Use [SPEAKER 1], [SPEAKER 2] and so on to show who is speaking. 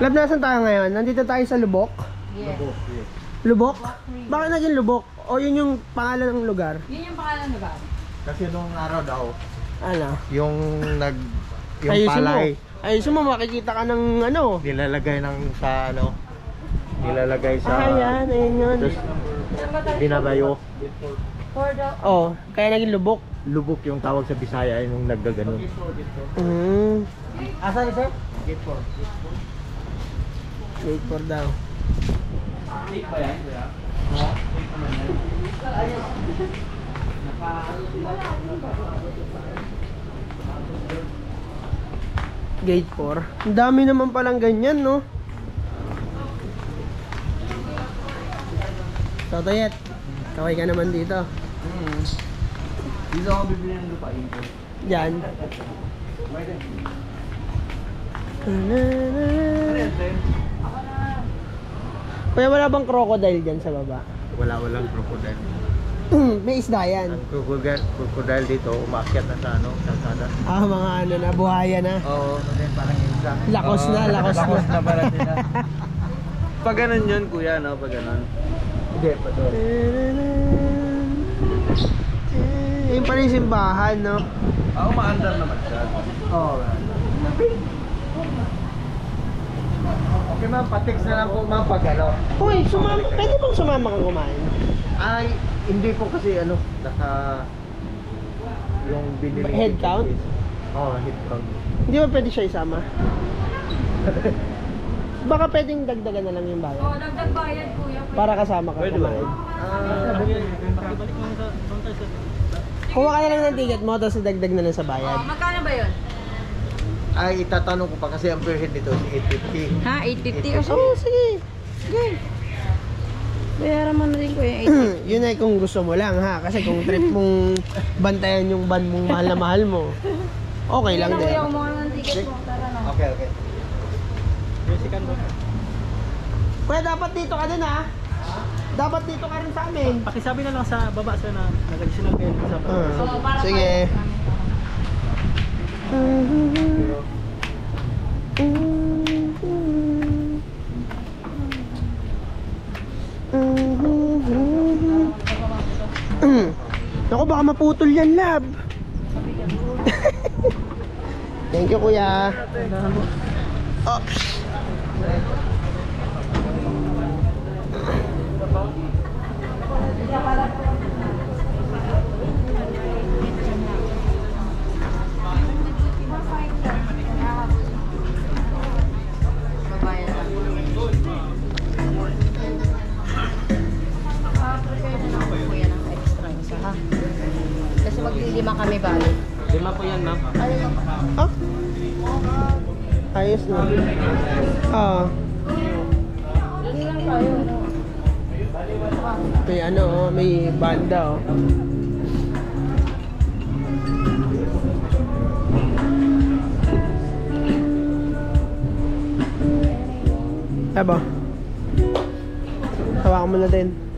[SPEAKER 1] Lab, nasan tayo ngayon? Nandito tayo sa Lubok?
[SPEAKER 2] Yes.
[SPEAKER 1] Lubok? Bakit naging Lubok? O yun yung pangalan ng lugar?
[SPEAKER 2] Yun yung pangalan ng lugar.
[SPEAKER 3] Kasi nung araw daw,
[SPEAKER 1] Ano?
[SPEAKER 3] yung yung
[SPEAKER 1] Ayusin mo.
[SPEAKER 3] palay,
[SPEAKER 1] Ayusin mo, makikita ka ng ano.
[SPEAKER 3] nilalagay ng sa ano, nilalagay sa
[SPEAKER 1] Ayan, ayun yun.
[SPEAKER 3] tapos binabayo.
[SPEAKER 1] Oh, kaya naging Lubok.
[SPEAKER 3] Lubok yung tawag sa Bisaya yung naggaganon.
[SPEAKER 1] Asan na sir?
[SPEAKER 3] Gate 4.
[SPEAKER 1] Gate 4 daw. Gate 4. Ang dami naman palang ganyan, no? Totoyet, kaway ka naman dito.
[SPEAKER 3] Dito ako bibili ng lupa ito.
[SPEAKER 1] Diyan. Kuya, wala bang crocodile dyan sa baba?
[SPEAKER 3] Walang crocodile.
[SPEAKER 1] May isda yan.
[SPEAKER 3] Ang crocodile dito umakyat na sa ano, sa sada.
[SPEAKER 1] Ah, mga ano na, buhaya na.
[SPEAKER 3] Oo, kasi parang isa.
[SPEAKER 1] Lakos na, lakos na.
[SPEAKER 3] Lakos na para sila.
[SPEAKER 4] Pag ganun yun, kuya, no? Pag ganun.
[SPEAKER 3] Hindi, pa doon.
[SPEAKER 1] Yung pala yung simbahan, no?
[SPEAKER 4] Ako maandar naman siya.
[SPEAKER 3] Oo. Okay ma'am, pa-text na lang po ma'am pag ano.
[SPEAKER 1] Uy, pwede bang sumama kang kumain?
[SPEAKER 3] Ay, hindi po kasi ano, naka yung binili.
[SPEAKER 1] Head count?
[SPEAKER 3] Oo, head count.
[SPEAKER 1] Hindi ba pwede siya isama? Baka pwedeng dagdagan na lang yung bayad.
[SPEAKER 2] Oo, dagdag bayad kuya.
[SPEAKER 1] Para kasama ka
[SPEAKER 4] Pwede ba?
[SPEAKER 1] kumain.
[SPEAKER 4] Pakibalik mo sa counter sa...
[SPEAKER 1] Kuha ka na lang ng ticket mo, tapos dagdag na lang sa bayad.
[SPEAKER 2] Oh, magkano ba yun?
[SPEAKER 3] Ay, itatanong ko pa kasi ang per head nito is 850.
[SPEAKER 2] Ha? 850 o so?
[SPEAKER 1] Oo, sige. Sige.
[SPEAKER 2] Bayaran mo na din kuya,
[SPEAKER 1] Yun ay kung gusto mo lang ha. Kasi kung trip mong bantayan yung van mong mahal na mahal mo, okay lang din.
[SPEAKER 2] Kuya, kumuha ng ticket mo. Tara na.
[SPEAKER 3] Okay, okay.
[SPEAKER 4] Basican mo.
[SPEAKER 1] Kuya, dapat dito ka din ha. Dapat dito ka rin sa amin.
[SPEAKER 4] Pakisabi na lang sa baba sir na nag-additional kayo sa
[SPEAKER 2] Oo, para
[SPEAKER 1] Sige. Naku, baka maputol yan, lab. Thank you, kuya. Oops.
[SPEAKER 2] Kasi maglilima kami bali.
[SPEAKER 4] 5 po yan, ma'am.
[SPEAKER 1] Ah? Ayos na. Ah.
[SPEAKER 2] Hindi lang tayo.
[SPEAKER 1] May ano, oh, may banda, oh. Aba. Hawakan mo na din.